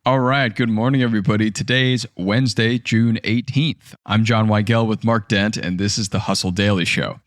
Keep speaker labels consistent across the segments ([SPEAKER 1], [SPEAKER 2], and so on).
[SPEAKER 1] All right, good morning, everybody. Today's Wednesday, June 18th. I'm John Weigell with Mark Dent, and this is the Hustle Daily Show.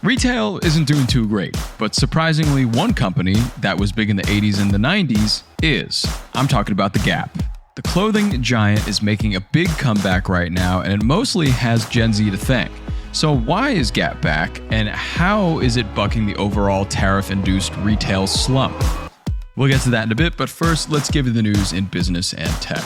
[SPEAKER 1] Retail isn't doing too great, but surprisingly, one company that was big in the 80s and the 90s is. I'm talking about The Gap. The clothing giant is making a big comeback right now, and it mostly has Gen Z to thank. So why is Gap back, and how is it bucking the overall tariff-induced retail slump? We'll get to that in a bit, but first, let's give you the news in business and tech.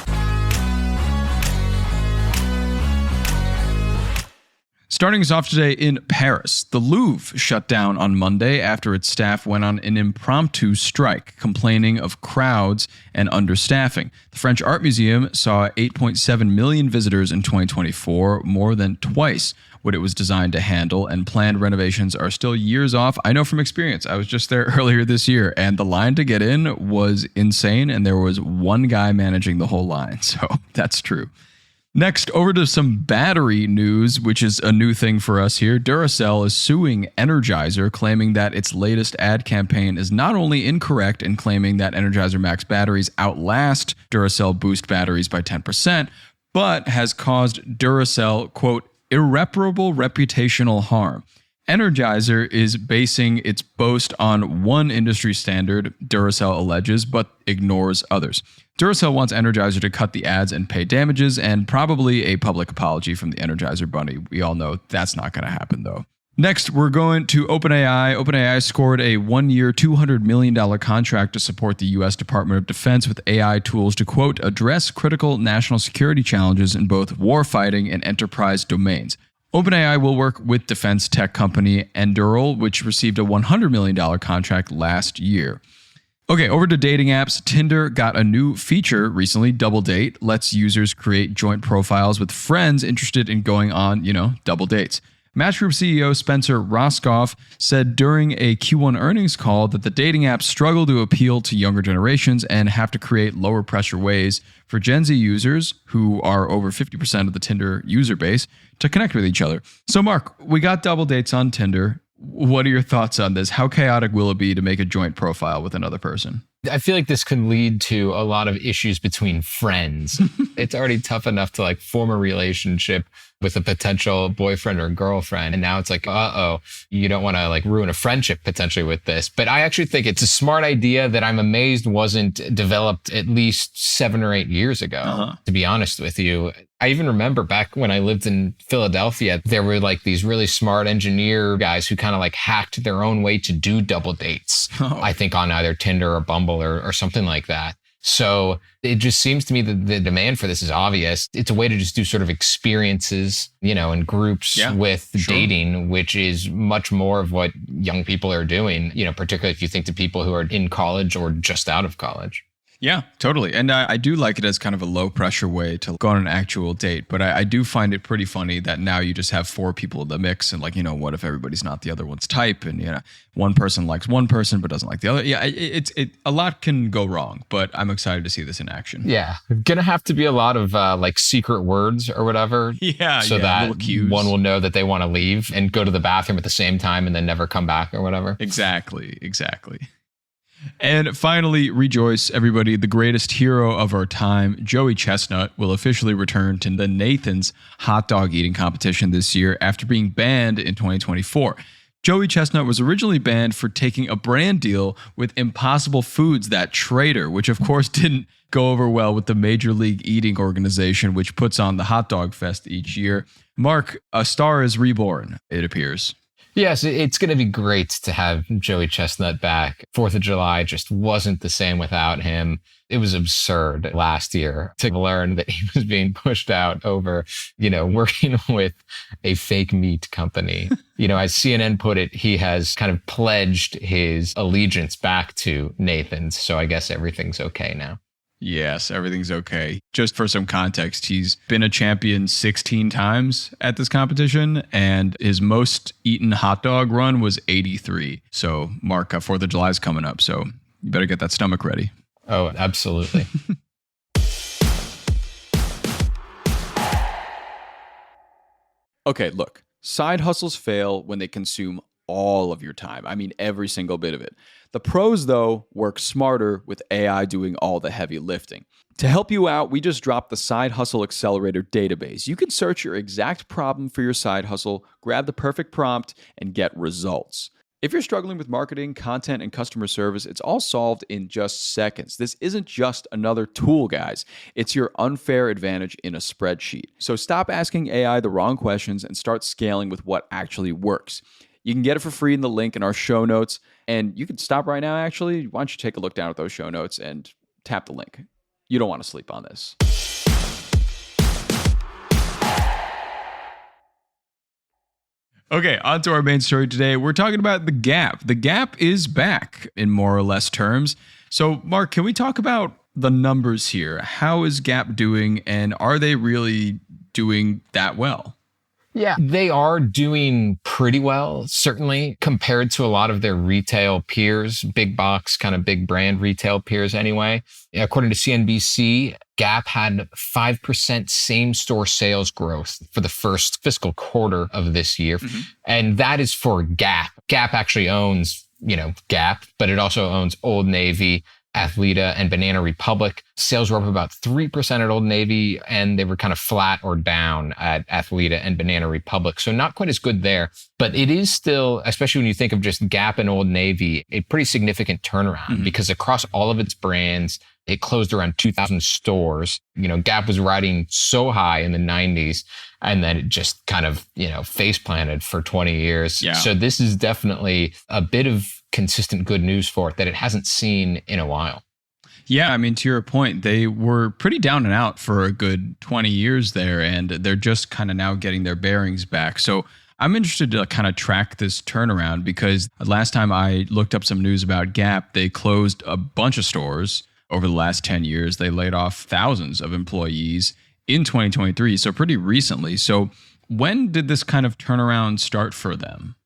[SPEAKER 1] Starting us off today in Paris, the Louvre shut down on Monday after its staff went on an impromptu strike, complaining of crowds and understaffing. The French Art Museum saw 8.7 million visitors in 2024, more than twice what it was designed to handle, and planned renovations are still years off. I know from experience. I was just there earlier this year, and the line to get in was insane, and there was one guy managing the whole line, so that's true. Next, over to some battery news, which is a new thing for us here. Duracell is suing Energizer, claiming that its latest ad campaign is not only incorrect in claiming that Energizer Max batteries outlast Duracell Boost batteries by 10%, but has caused Duracell, quote, irreparable reputational harm. Energizer is basing its boast on one industry standard, Duracell alleges, but ignores others. Duracell wants Energizer to cut the ads and pay damages, and probably a public apology from the Energizer bunny. We all know that's not going to happen, though. Next, we're going to OpenAI. OpenAI scored a one-year, $200 million contract to support the U.S. Department of Defense with AI tools to, quote, address critical national security challenges in both warfighting and enterprise domains. OpenAI will work with defense tech company Endural, which received a $100 million contract last year. Okay, over to dating apps. Tinder got a new feature recently, Double Date, lets users create joint profiles with friends interested in going on, double dates. Match Group CEO Spencer Roscoff said during a Q1 earnings call that the dating apps struggle to appeal to younger generations and have to create lower pressure ways for Gen Z users, who are over 50% of the Tinder user base, to connect with each other. So Mark, we got double dates on Tinder. What are your thoughts on this? How chaotic will it be to make a joint profile with another person?
[SPEAKER 2] I feel like this could lead to a lot of issues between friends. It's already tough enough to form a relationship with a potential boyfriend or girlfriend. And now it's you don't want to ruin a friendship potentially with this. But I actually think it's a smart idea that I'm amazed wasn't developed at least 7 or 8 years ago, to be honest with you. I even remember back when I lived in Philadelphia, there were these really smart engineer guys who kind of hacked their own way to do double dates. I think on either Tinder or Bumble or something like that. So it just seems to me that the demand for this is obvious. It's a way to just do sort of experiences, in groups with dating, which is much more of what young people are doing, particularly if you think to people who are in college or just out of college.
[SPEAKER 1] Yeah, totally. And I do like it as kind of a low pressure way to go on an actual date. But I do find it pretty funny that now you just have 4 people in the mix. And what if everybody's not the other one's type? And, one person likes one person but doesn't like the other. Yeah, a lot can go wrong. But I'm excited to see this in action.
[SPEAKER 2] Yeah. Going to have to be a lot of secret words or whatever. So that one will know that they want to leave and go to the bathroom at the same time and then never come back or whatever.
[SPEAKER 1] Exactly. And finally, rejoice, everybody, the greatest hero of our time, Joey Chestnut, will officially return to the Nathan's hot dog eating competition this year after being banned in 2024. Joey Chestnut was originally banned for taking a brand deal with Impossible Foods, that traitor, which of course didn't go over well with the Major League Eating organization, which puts on the Hot Dog Fest each year. Mark, a star is reborn, it appears.
[SPEAKER 2] Yes, it's going to be great to have Joey Chestnut back. 4th of July just wasn't the same without him. It was absurd last year to learn that he was being pushed out over, working with a fake meat company. As CNN put it, he has kind of pledged his allegiance back to Nathan's. So I guess everything's okay now.
[SPEAKER 1] Yes, everything's okay. Just for some context, he's been a champion 16 times at this competition, and his most eaten hot dog run was 83. So, Mark, 4th of July is coming up, so you better get that stomach ready.
[SPEAKER 2] Oh, absolutely.
[SPEAKER 1] Okay, look. Side hustles fail when they consume all of your time. I mean, every single bit of it. The pros, though, work smarter with AI doing all the heavy lifting. To help you out, we just dropped the Side Hustle Accelerator database. You can search your exact problem for your side hustle, grab the perfect prompt, and get results. If you're struggling with marketing, content, and customer service, it's all solved in just seconds. This isn't just another tool, guys. It's your unfair advantage in a spreadsheet. So stop asking AI the wrong questions and start scaling with what actually works. You can get it for free in the link in our show notes. And you can stop right now, actually. Why don't you take a look down at those show notes and tap the link. You don't want to sleep on this. Okay, on to our main story today. We're talking about the Gap. The Gap is back in more or less terms. So, Mark, can we talk about the numbers here? How is Gap doing, and are they really doing that well?
[SPEAKER 2] Yeah, they are doing pretty well, certainly compared to a lot of their retail peers, big box, kind of big brand retail peers anyway. According to CNBC, Gap had 5% same-store sales growth for the first fiscal quarter of this year. Mm-hmm. And that is for Gap. Gap actually owns, Gap, but it also owns Old Navy, Athleta, and Banana Republic. Sales were up about 3% at Old Navy, and they were kind of flat or down at Athleta and Banana Republic. So not quite as good there, but it is still, especially when you think of just Gap and Old Navy, a pretty significant turnaround because across all of its brands, it closed around 2,000 stores. Gap was riding so high in the 90s, and then it just kind of, face planted for 20 years. Yeah. So this is definitely a bit of consistent good news for it that it hasn't seen in a while.
[SPEAKER 1] Yeah, I mean, to your point, they were pretty down and out for a good 20 years there, and they're just kind of now getting their bearings back. So I'm interested to kind of track this turnaround because last time I looked up some news about Gap, they closed a bunch of stores over the last 10 years. They laid off thousands of employees in 2023, so pretty recently. So when did this kind of turnaround start for them?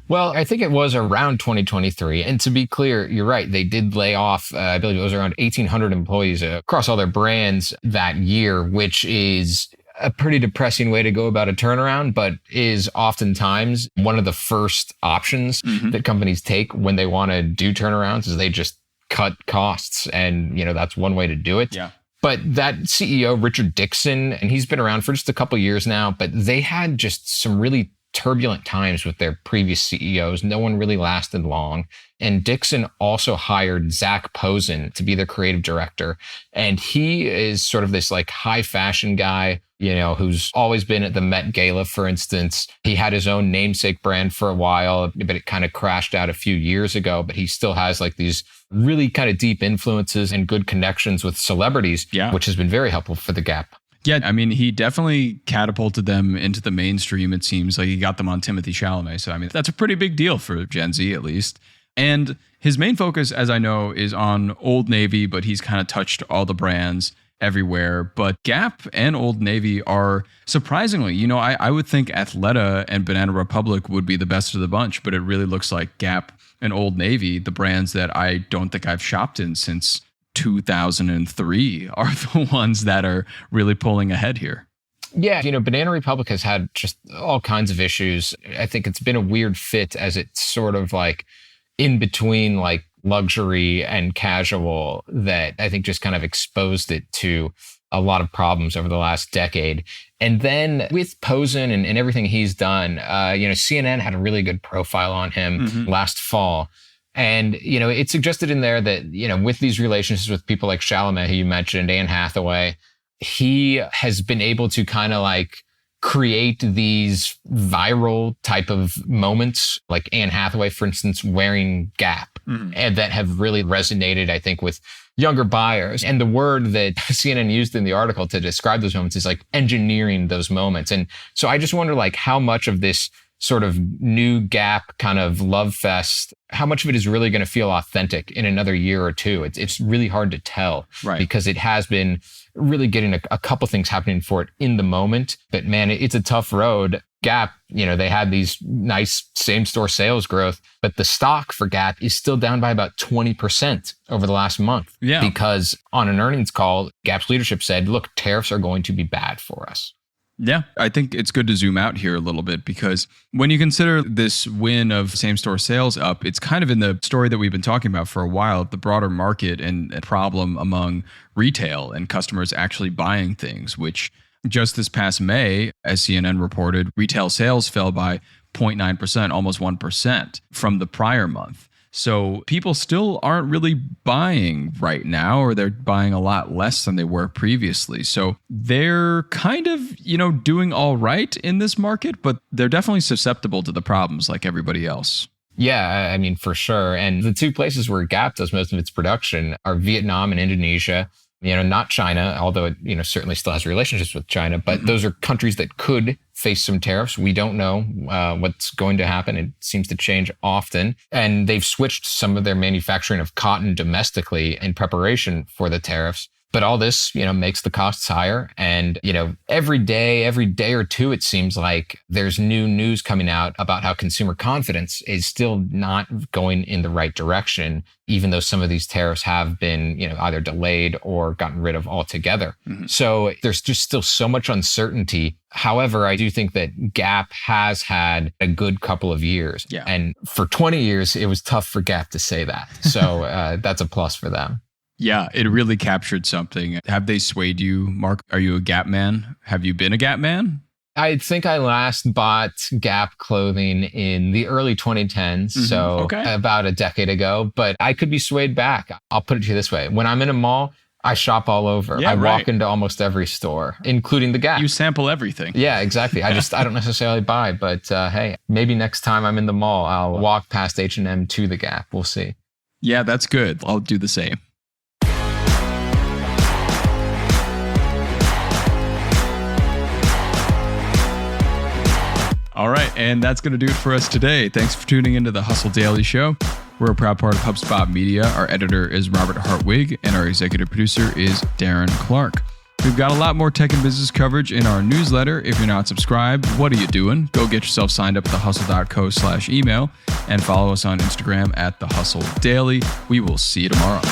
[SPEAKER 2] Well, I think it was around 2023. And to be clear, you're right. They did lay off, I believe it was around 1,800 employees across all their brands that year, which is a pretty depressing way to go about a turnaround, but is oftentimes one of the first options that companies take when they want to do turnarounds is they just cut costs. And, that's one way to do it. Yeah. But that CEO, Richard Dixon, and he's been around for just a couple of years now, but they had just some really turbulent times with their previous CEOs. No one really lasted long. And Dixon also hired Zach Posen to be their creative director. And he is sort of this like high fashion guy, who's always been at the Met Gala, for instance. He had his own namesake brand for a while, but it kind of crashed out a few years ago. But he still has like these really kind of deep influences and good connections with celebrities, which has been very helpful for the Gap.
[SPEAKER 1] Yeah, I mean, he definitely catapulted them into the mainstream, it seems. Like he got them on Timothée Chalamet. So, I mean, that's a pretty big deal for Gen Z, at least. And his main focus, as I know, is on Old Navy, but he's kind of touched all the brands everywhere. But Gap and Old Navy are surprisingly, I would think Athleta and Banana Republic would be the best of the bunch, but it really looks like Gap and Old Navy, the brands that I don't think I've shopped in since 2003, are the ones that are really pulling ahead here.
[SPEAKER 2] Yeah, Banana Republic has had just all kinds of issues. I think it's been a weird fit as it's sort of like in between like luxury and casual that I think just kind of exposed it to a lot of problems over the last decade. And then with Posen and everything he's done, CNN had a really good profile on him last fall. And, it suggested in there that, with these relationships with people like Chalamet, who you mentioned, Anne Hathaway, he has been able to kind of like create these viral type of moments, like Anne Hathaway, for instance, wearing Gap, and that have really resonated, I think, with younger buyers. And the word that CNN used in the article to describe those moments is like engineering those moments. And so I just wonder like how much of this sort of new Gap kind of love fest, how much of it is really going to feel authentic in another year or two? It's really hard to tell, right? Because it has been really getting a couple things happening for it in the moment. But man, it's a tough road. Gap, they had these nice same-store sales growth, but the stock for Gap is still down by about 20% over the last month. Yeah. Because on an earnings call, Gap's leadership said, look, tariffs are going to be bad for us.
[SPEAKER 1] Yeah, I think it's good to zoom out here a little bit because when you consider this win of same-store sales up, it's kind of in the story that we've been talking about for a while, the broader market and a problem among retail and customers actually buying things, which just this past May, as CNN reported, retail sales fell by 0.9%, almost 1% from the prior month. So people still aren't really buying right now, or they're buying a lot less than they were previously. So they're kind of, doing all right in this market, but they're definitely susceptible to the problems like everybody else.
[SPEAKER 2] Yeah, I mean, for sure. And the two places where Gap does most of its production are Vietnam and Indonesia. Not China, although it, certainly still has relationships with China, but those are countries that could face some tariffs. We don't know what's going to happen. It seems to change often. And they've switched some of their manufacturing of cotton domestically in preparation for the tariffs. But all this, makes the costs higher. And, every day or two, it seems like there's new news coming out about how consumer confidence is still not going in the right direction, even though some of these tariffs have been, either delayed or gotten rid of altogether. Mm-hmm. So there's just still so much uncertainty. However, I do think that Gap has had a good couple of years.
[SPEAKER 1] Yeah.
[SPEAKER 2] And for 20 years, it was tough for Gap to say that. So that's a plus for them.
[SPEAKER 1] Yeah, it really captured something. Have they swayed you, Mark? Are you a Gap man? Have you been a Gap man?
[SPEAKER 2] I think I last bought Gap clothing in the early 2010s, so about a decade ago, but I could be swayed back. I'll put it to you this way. When I'm in a mall, I shop all over. Yeah, I walk into almost every store, including the Gap.
[SPEAKER 1] You sample everything.
[SPEAKER 2] Yeah, exactly. I don't necessarily buy, but hey, maybe next time I'm in the mall, I'll walk past H&M to the Gap. We'll see.
[SPEAKER 1] Yeah, that's good. I'll do the same. All right, and that's going to do it for us today. Thanks for tuning into the Hustle Daily Show. We're a proud part of HubSpot Media. Our editor is Robert Hartwig, and our executive producer is Darren Clark. We've got a lot more tech and business coverage in our newsletter. If you're not subscribed, what are you doing? Go get yourself signed up at thehustle.co/email and follow us on Instagram at thehustledaily. We will see you tomorrow.